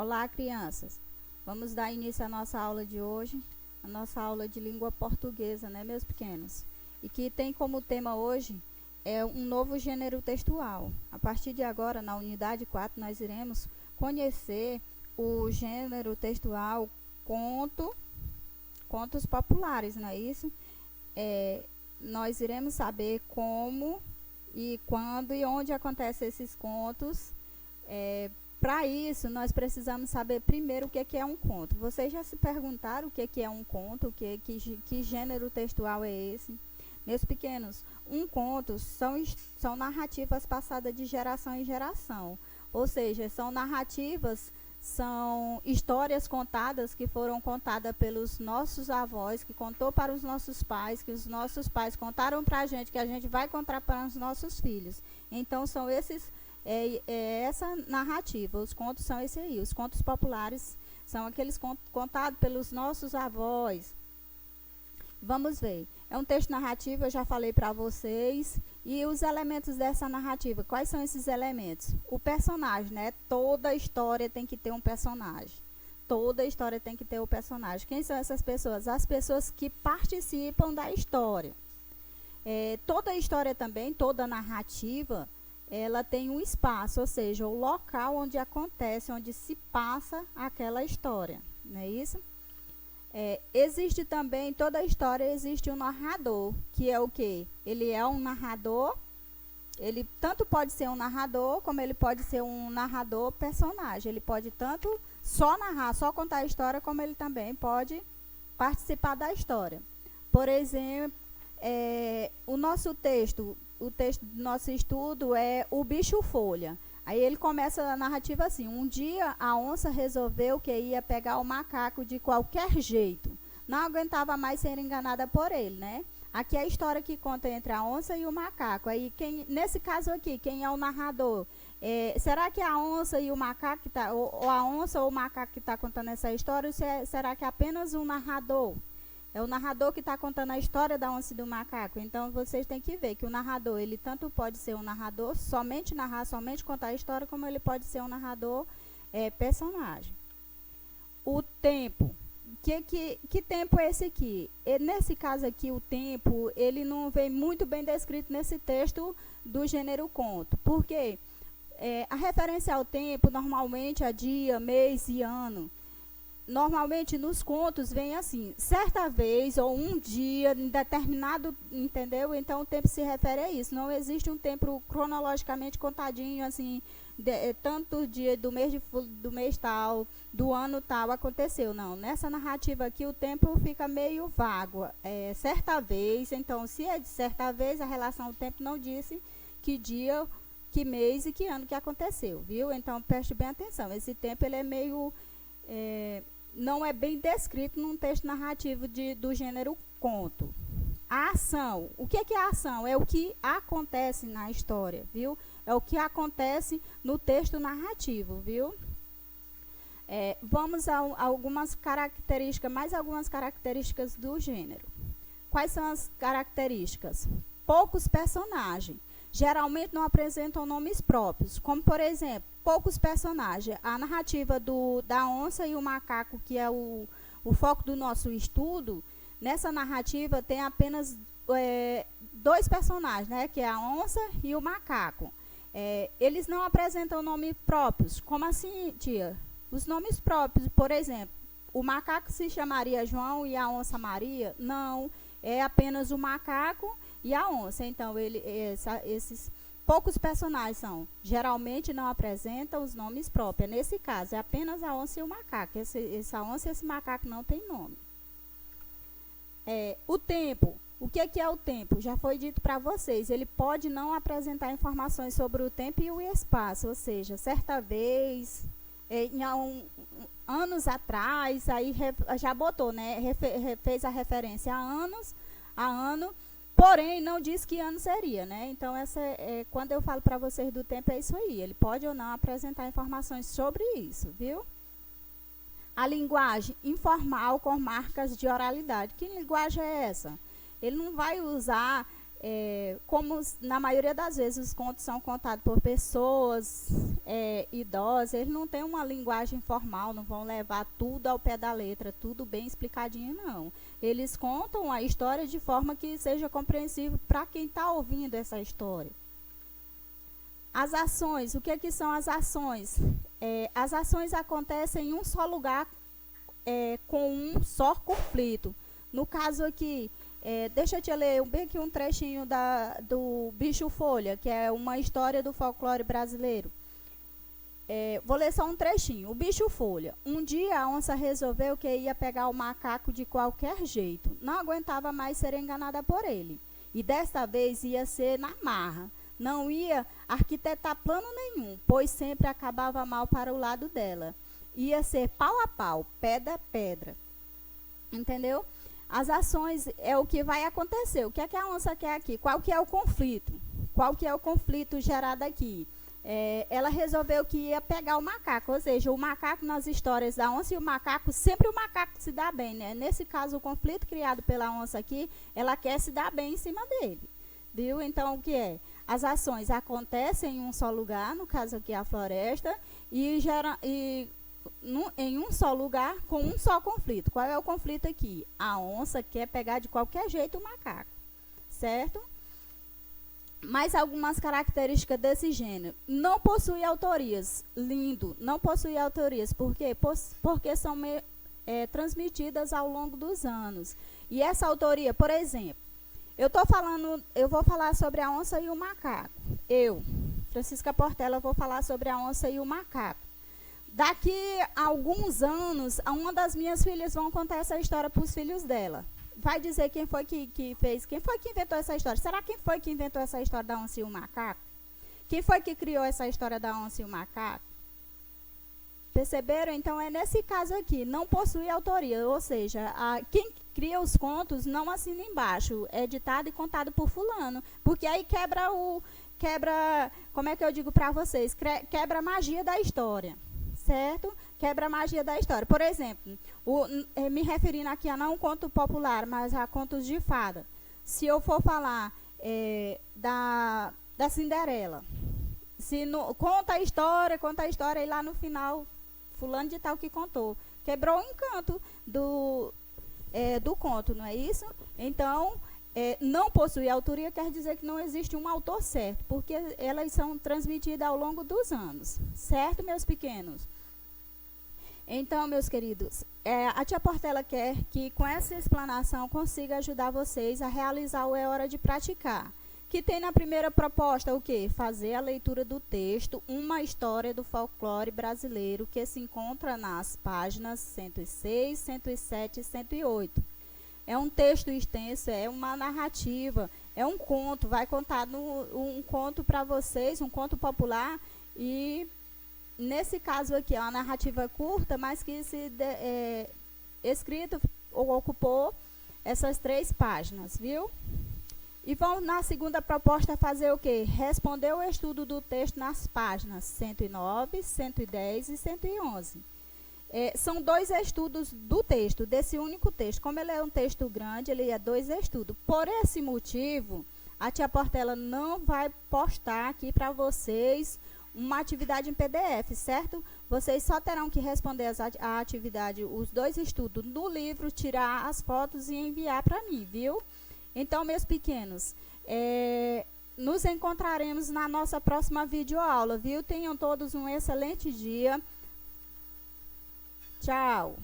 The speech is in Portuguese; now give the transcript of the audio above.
Olá, crianças. Vamos dar início à nossa aula de hoje, a nossa aula de língua portuguesa, né, meus pequenos? E que tem como tema hoje um novo gênero textual. A partir de agora, na unidade 4, nós iremos conhecer o gênero textual contos populares, não é isso? Nós iremos saber como e quando e onde acontecem esses contos. Para isso, nós precisamos saber primeiro o que é um conto. Vocês já se perguntaram o que é um conto? Que gênero textual é esse? Meus pequenos, um conto são narrativas passadas de geração em geração. Ou seja, são narrativas, são histórias contadas que foram contadas pelos nossos avós, que contou para os nossos pais, que os nossos pais contaram para a gente, que a gente vai contar para os nossos filhos. Então, são esses... essa narrativa, os contos são esse aí. Os contos populares são aqueles contados pelos nossos avós. Vamos ver. É um texto narrativo, eu já falei para vocês. E os elementos dessa narrativa, quais são esses elementos? O personagem, né? Toda história tem que ter um personagem. Toda história tem que ter um personagem. Quem são essas pessoas? As pessoas que participam da história. Toda história também, toda narrativa, ela tem um espaço, ou seja, o local onde acontece, onde se passa aquela história, não é isso? Existe também, toda história existe um narrador, que é o quê? Ele é um narrador, ele tanto pode ser um narrador, como ele pode ser um narrador personagem. Ele pode tanto só narrar, só contar a história, como ele também pode participar da história. Por exemplo, o nosso texto... O texto do nosso estudo é O Bicho Folha. Aí ele começa a narrativa assim: um dia a onça resolveu que ia pegar o macaco de qualquer jeito. Não aguentava mais ser enganada por ele, né? Aqui é a história que conta entre a onça e o macaco. Aí, nesse caso aqui, quem é o narrador? Será que é a onça e o macaco que tá, ou a onça ou o macaco que está contando essa história? Ou será que é apenas um narrador? É o narrador que está contando a história da onça e do macaco. Então, vocês têm que ver que o narrador, ele tanto pode ser um narrador, somente narrar, somente contar a história, como ele pode ser um narrador personagem. O tempo. Que tempo é esse aqui? Nesse caso aqui, o tempo, ele não vem muito bem descrito nesse texto do gênero conto. Por quê? A referência ao tempo, normalmente, a dia, mês e ano. Normalmente, nos contos, vem assim, certa vez ou um dia, determinado, entendeu? Então, o tempo se refere a isso. Não existe um tempo cronologicamente contadinho, assim, tanto dia do mês tal, do ano tal, aconteceu. Não, nessa narrativa aqui, o tempo fica meio vago. Certa vez, então, se é de certa vez, a relação do tempo não disse que dia, que mês e que ano que aconteceu, viu? Então, preste bem atenção. Esse tempo, ele é meio... não é bem descrito num texto narrativo do gênero conto. A ação. O que é a ação? É o que acontece na história, viu? É o que acontece no texto narrativo, viu? Vamos a algumas características, mais algumas características do gênero. Quais são as características? Poucos personagens. Geralmente não apresentam nomes próprios, como, por exemplo, poucos personagens. A narrativa da onça e o macaco, que é o foco do nosso estudo, nessa narrativa tem apenas dois personagens, né, que é a onça e o macaco. Eles não apresentam nomes próprios. Como assim, tia? Os nomes próprios, por exemplo, o macaco se chamaria João e a onça Maria? Não, é apenas o macaco e a onça. Então, esses poucos personagens geralmente não apresentam os nomes próprios. Nesse caso, é apenas a onça e o macaco. Essa onça e esse macaco não tem nome. O tempo. O que é o tempo? Já foi dito para vocês. Ele pode não apresentar informações sobre o tempo e o espaço. Ou seja, certa vez, anos atrás, aí já botou, né? Fez a referência a ano. Porém, não diz que ano seria, né? Então, quando eu falo para vocês do tempo, é isso aí. Ele pode ou não apresentar informações sobre isso, viu? A linguagem informal com marcas de oralidade. Que linguagem é essa? Ele não vai usar como na maioria das vezes os contos são contados por pessoas idosas, eles não têm uma linguagem formal, não vão levar tudo ao pé da letra, tudo bem explicadinho, não. Eles contam a história de forma que seja compreensível para quem está ouvindo essa história. As ações, o que são as ações? As ações acontecem em um só lugar com um só conflito. No caso aqui, deixa eu te ler bem aqui um trechinho do Bicho Folha, que é uma história do folclore brasileiro. Vou ler só um trechinho. O Bicho Folha. Um dia a onça resolveu que ia pegar o macaco de qualquer jeito. Não aguentava mais ser enganada por ele. E desta vez ia ser na marra. Não ia arquitetar plano nenhum, pois sempre acabava mal para o lado dela. Ia ser pau a pau, pedra a pedra. Entendeu? As ações é o que vai acontecer. O que é que a onça quer aqui? Qual que é o conflito? Qual que é o conflito gerado aqui? Ela resolveu que ia pegar o macaco, ou seja, o macaco nas histórias da onça e o macaco, sempre o macaco se dá bem, né? Nesse caso, o conflito criado pela onça aqui, ela quer se dar bem em cima dele, viu? Então, o que é? As ações acontecem em um só lugar, no caso aqui a floresta, em um só lugar com um só conflito. Qual é o conflito aqui? A onça quer pegar de qualquer jeito o macaco, certo? Mais algumas características desse gênero. Não possui autorias. Lindo. Não possui autorias. Por quê? Porque são transmitidas ao longo dos anos. E essa autoria, por exemplo, eu vou falar sobre a onça e o macaco. Eu, Francisca Portela, vou falar sobre a onça e o macaco. Daqui a alguns anos, uma das minhas filhas vão contar essa história para os filhos dela. Vai dizer quem foi que fez, quem foi que inventou essa história. Será quem foi que inventou essa história da onça e o macaco? Quem foi que criou essa história da onça e o macaco? Perceberam? Então, é nesse caso aqui, não possui autoria, ou seja, quem cria os contos não assina embaixo, é ditado e contado por fulano, porque aí quebra, como é que eu digo para vocês, quebra a magia da história, certo? Quebra a magia da história. Por exemplo, me referindo aqui a não um conto popular, mas a contos de fada. Se eu for falar da Cinderela, conta a história, e lá no final, fulano de tal que contou. Quebrou o encanto do conto, não é isso? Então, não possui autoria quer dizer que não existe um autor certo, porque elas são transmitidas ao longo dos anos. Certo, meus pequenos? Então, meus queridos, a tia Portela quer que com essa explanação consiga ajudar vocês a realizar o É Hora de Praticar. Que tem na primeira proposta o quê? Fazer a leitura do texto, uma história do folclore brasileiro, que se encontra nas páginas 106, 107 e 108. É um texto extenso, é uma narrativa, é um conto, vai contar um conto para vocês, um conto popular, e nesse caso aqui é uma narrativa curta, mas que escrito ou ocupou essas 3 páginas, viu? E vão na segunda proposta fazer o quê? Responder o estudo do texto nas páginas 109, 110 e 111. São 2 estudos do texto, desse único texto. Como ele é um texto grande, ele é 2 estudos. Por esse motivo, a tia Portela não vai postar aqui para vocês uma atividade em PDF, certo? Vocês só terão que responder a atividade, os 2 estudos no livro, tirar as fotos e enviar para mim, viu? Então, meus pequenos, nos encontraremos na nossa próxima videoaula, viu? Tenham todos um excelente dia. Tchau!